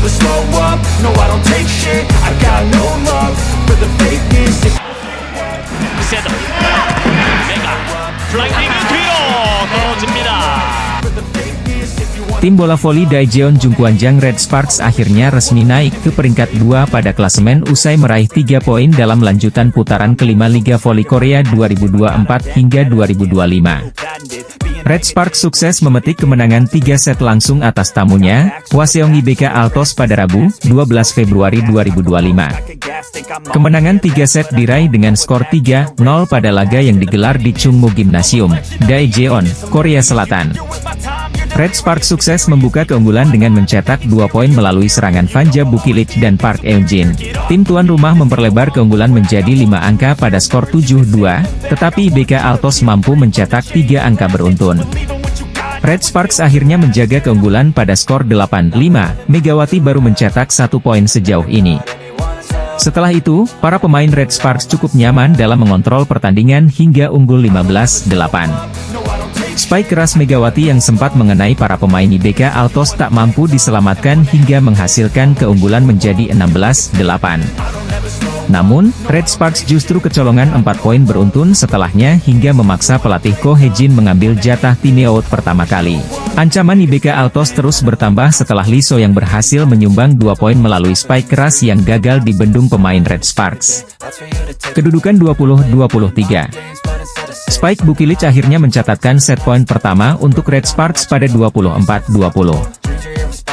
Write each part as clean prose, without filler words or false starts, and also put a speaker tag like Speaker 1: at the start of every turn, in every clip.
Speaker 1: never slow up, no I don't take shit. I got no love for the fakeness.
Speaker 2: 세더 메가 플라이딩 뒤로 떨어집니다.
Speaker 3: Tim bola voli Daejeon Jungkwanjang Red Sparks akhirnya resmi naik ke peringkat 2 pada klasemen usai meraih 3 poin dalam lanjutan putaran kelima Liga Voli Korea 2024 hingga 2025. Red Sparks sukses memetik kemenangan 3 set langsung atas tamunya, Hwaseong IBK Altos pada Rabu, 12 Februari 2025. Kemenangan 3 set diraih dengan skor 3-0 pada laga yang digelar di Chungmu Gymnasium, Daejeon, Korea Selatan. Red Sparks sukses membuka keunggulan dengan mencetak 2 poin melalui serangan Vanja Bukilik dan Park Eun-jin. Tim tuan rumah memperlebar keunggulan menjadi 5 angka pada skor 7-2, tetapi IBK Altos mampu mencetak 3 angka beruntun. Red Sparks akhirnya menjaga keunggulan pada skor 8-5, Megawati baru mencetak 1 poin sejauh ini. Setelah itu, para pemain Red Sparks cukup nyaman dalam mengontrol pertandingan hingga unggul 15-8. Spike keras Megawati yang sempat mengenai para pemain IBK Altos tak mampu diselamatkan hingga menghasilkan keunggulan menjadi 16-8. Namun, Red Sparks justru kecolongan 4 poin beruntun setelahnya hingga memaksa pelatih Ko Hye-jin mengambil jatah timeout pertama kali. Ancaman IBK Altos terus bertambah setelah Lee So yang berhasil menyumbang 2 poin melalui spike keras yang gagal dibendung pemain Red Sparks. Kedudukan 20-23. Spike Bukilich akhirnya mencatatkan set poin pertama untuk Red Sparks pada 24-20.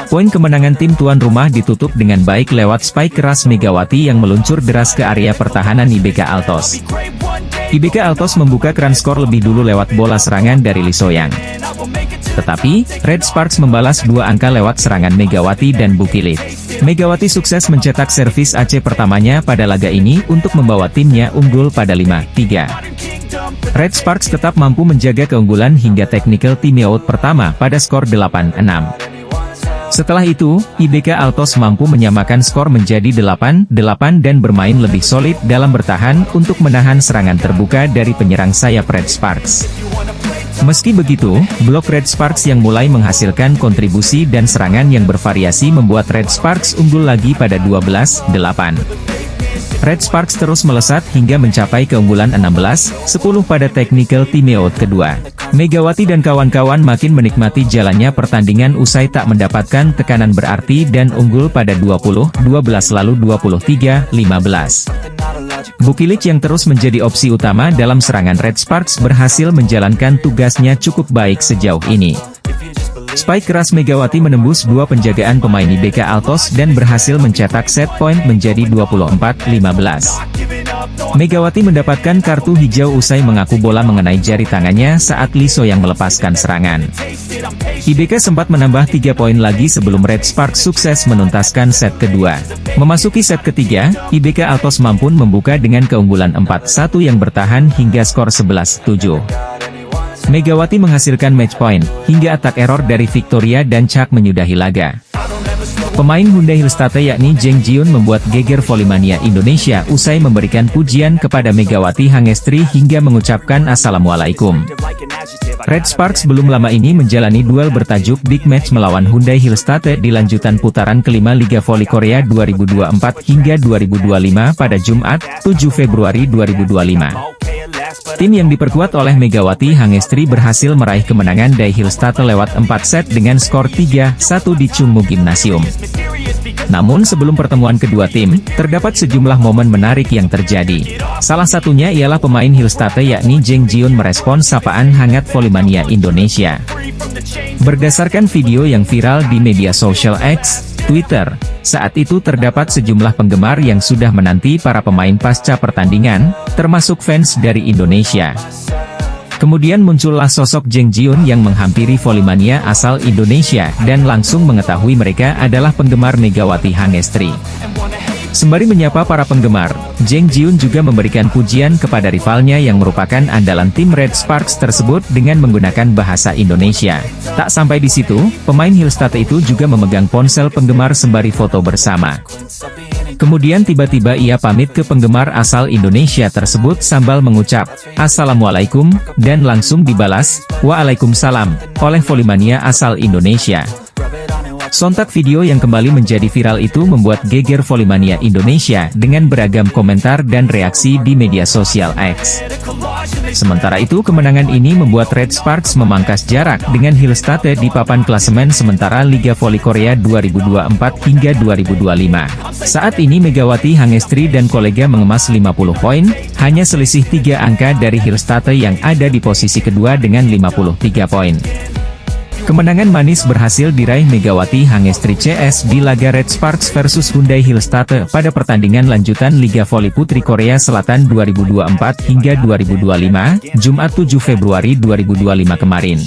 Speaker 3: Poin kemenangan tim tuan rumah ditutup dengan baik lewat spike keras Megawati yang meluncur deras ke area pertahanan IBK Altos. IBK Altos membuka keran skor lebih dulu lewat bola serangan dari Lee So-yang. Tetapi, Red Sparks membalas 2 angka lewat serangan Megawati dan Bukilich. Megawati sukses mencetak servis AC pertamanya pada laga ini untuk membawa timnya unggul pada 5-3. Red Sparks tetap mampu menjaga keunggulan hingga technical timeout pertama pada skor 8-6. Setelah itu, IBK Altos mampu menyamakan skor menjadi 8-8 dan bermain lebih solid dalam bertahan untuk menahan serangan terbuka dari penyerang sayap Red Sparks. Meski begitu, blok Red Sparks yang mulai menghasilkan kontribusi dan serangan yang bervariasi membuat Red Sparks unggul lagi pada 12-8. Red Sparks terus melesat hingga mencapai keunggulan 16-10 pada technical timeout kedua. Megawati dan kawan-kawan makin menikmati jalannya pertandingan usai tak mendapatkan tekanan berarti dan unggul pada 20-12 lalu 23-15. Bukilich yang terus menjadi opsi utama dalam serangan Red Sparks berhasil menjalankan tugasnya cukup baik sejauh ini. Spike keras Megawati menembus 2 penjagaan pemain IBK Altos dan berhasil mencetak set point menjadi 24-15. Megawati mendapatkan kartu hijau usai mengaku bola mengenai jari tangannya saat Lee So yang melepaskan serangan. IBK sempat menambah 3 poin lagi sebelum Red Sparks sukses menuntaskan set kedua. Memasuki set ketiga, IBK Altos mampu membuka dengan keunggulan 4-1 yang bertahan hingga skor 11-7. Megawati menghasilkan match point, hingga atak error dari Victoria dan Chuck menyudahi laga. Pemain Hyundai Hillstate yakni Jeng Jiun membuat geger Volley-mania Indonesia usai memberikan pujian kepada Megawati Hangestri hingga mengucapkan Assalamualaikum. Red Sparks belum lama ini menjalani duel bertajuk Big Match melawan Hyundai Hillstate di lanjutan putaran kelima Liga Voli Korea 2024 hingga 2025 pada Jumat, 7 Februari 2025. Tim yang diperkuat oleh Megawati Hangestri berhasil meraih kemenangan dari Hillstate lewat 4 set dengan skor 3-1 di Chungmu Gymnasium. Namun sebelum pertemuan kedua tim, terdapat sejumlah momen menarik yang terjadi. Salah satunya ialah pemain Hillstate yakni Jeng Jiun merespons sapaan hangat Volley-mania Indonesia. Berdasarkan video yang viral di media sosial X, Twitter, saat itu terdapat sejumlah penggemar yang sudah menanti para pemain pasca pertandingan, termasuk fans dari Indonesia. Kemudian muncullah sosok Jeng Jiun yang menghampiri Volley-mania asal Indonesia dan langsung mengetahui mereka adalah penggemar Megawati Hangestri. Sembari menyapa para penggemar, Jeng Jiun juga memberikan pujian kepada rivalnya yang merupakan andalan tim Red Sparks tersebut dengan menggunakan bahasa Indonesia. Tak sampai di situ, pemain Hillstate itu juga memegang ponsel penggemar sembari foto bersama. Kemudian tiba-tiba ia pamit ke penggemar asal Indonesia tersebut sambil mengucap, Assalamualaikum, dan langsung dibalas, Waalaikumsalam, oleh Volley-mania asal Indonesia. Sontak video yang kembali menjadi viral itu membuat geger Volley-mania Indonesia dengan beragam komentar dan reaksi di media sosial X. Sementara itu kemenangan ini membuat Red Sparks memangkas jarak dengan Hillstate di papan klasemen sementara Liga Voli Korea 2024 hingga 2025. Saat ini Megawati Hangestri dan kolega mengemas 50 poin, hanya selisih 3 angka dari Hillstate yang ada di posisi kedua dengan 53 poin. Kemenangan manis berhasil diraih Megawati Hangestri CS di laga Red Sparks versus Hyundai Hillstate pada pertandingan lanjutan Liga Voli Putri Korea Selatan 2024 hingga 2025, Jumat 7 Februari 2025 kemarin.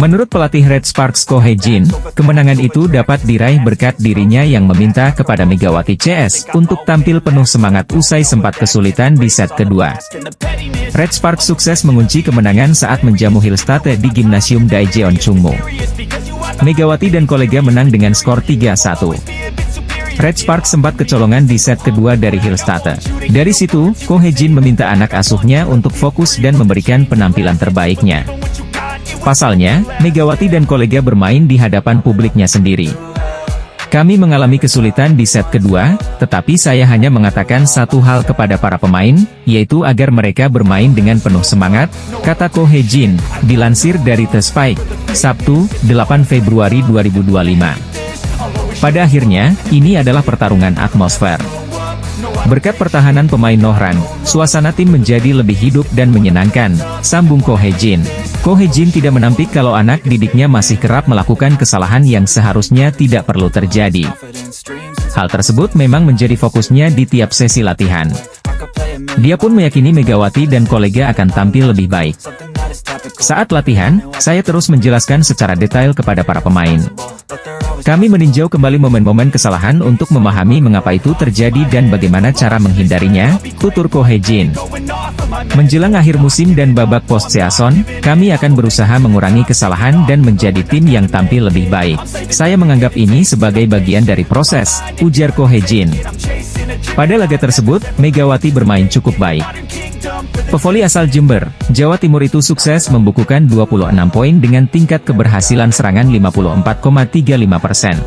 Speaker 3: Menurut pelatih Red Sparks Ko Hye-jin, kemenangan itu dapat diraih berkat dirinya yang meminta kepada Megawati CS untuk tampil penuh semangat usai sempat kesulitan di set kedua. Red Sparks sukses mengunci kemenangan saat menjamu Hillstate di Gimnasium Daejeon Chungmu. Megawati dan kolega menang dengan skor 3-1. Red Sparks sempat kecolongan di set kedua dari Hillstate. Dari situ, Ko Hye-jin meminta anak asuhnya untuk fokus dan memberikan penampilan terbaiknya. Pasalnya, Megawati dan kolega bermain di hadapan publiknya sendiri. Kami mengalami kesulitan di set kedua, tetapi saya hanya mengatakan satu hal kepada para pemain, yaitu agar mereka bermain dengan penuh semangat, kata Ko Hye-jin, dilansir dari The Spike, Sabtu, 8 Februari 2025. Pada akhirnya, ini adalah pertarungan atmosfer. Berkat pertahanan pemain Nohran, suasana tim menjadi lebih hidup dan menyenangkan, sambung Ko Hye-jin. Ko Hye-jin tidak menampik kalau anak didiknya masih kerap melakukan kesalahan yang seharusnya tidak perlu terjadi. Hal tersebut memang menjadi fokusnya di tiap sesi latihan. Dia pun meyakini Megawati dan kolega akan tampil lebih baik. Saat latihan, saya terus menjelaskan secara detail kepada para pemain. Kami meninjau kembali momen-momen kesalahan untuk memahami mengapa itu terjadi dan bagaimana cara menghindarinya, tutur Ko Hye-jin. Menjelang akhir musim dan babak post-season, kami akan berusaha mengurangi kesalahan dan menjadi tim yang tampil lebih baik. Saya menganggap ini sebagai bagian dari proses, ujar Ko Hye-jin. Pada laga tersebut, Megawati bermain cukup baik. Pevoli asal Jember, Jawa Timur itu sukses membukukan 26 poin dengan tingkat keberhasilan serangan 54,35%.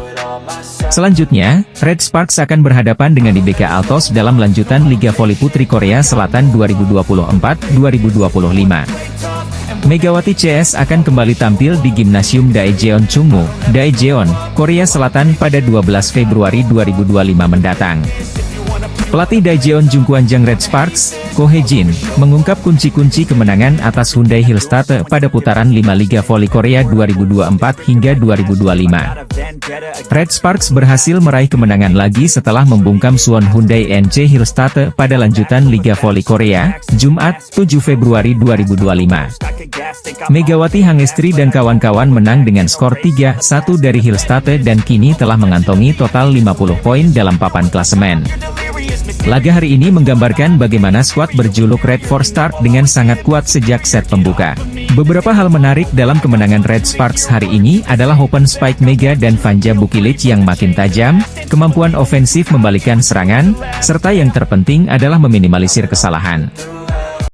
Speaker 3: Selanjutnya, Red Sparks akan berhadapan dengan IBK Altos dalam lanjutan Liga Voli Putri Korea Selatan 2024-2025. Megawati CS akan kembali tampil di Gimnasium Daejeon Chungmu, Daejeon, Korea Selatan pada 12 Februari 2025 mendatang. Pelatih Daejeon Jungkwanjang Red Sparks, Ko Hye-jin, mengungkap kunci-kunci kemenangan atas Hyundai Hillstate pada putaran 5 Liga Voli Korea 2024 hingga 2025. Red Sparks berhasil meraih kemenangan lagi setelah membungkam Suwon Hyundai NC Hillstate pada lanjutan Liga Voli Korea, Jumat, 7 Februari 2025. Megawati Hangestri dan kawan-kawan menang dengan skor 3-1 dari Hillstate dan kini telah mengantongi total 50 poin dalam papan klasemen. Laga hari ini menggambarkan bagaimana skuad berjuluk Red for Start dengan sangat kuat sejak set pembuka. Beberapa hal menarik dalam kemenangan Red Sparks hari ini adalah open spike Mega dan Vanja Bukilic yang makin tajam, kemampuan ofensif membalikkan serangan, serta yang terpenting adalah meminimalisir kesalahan.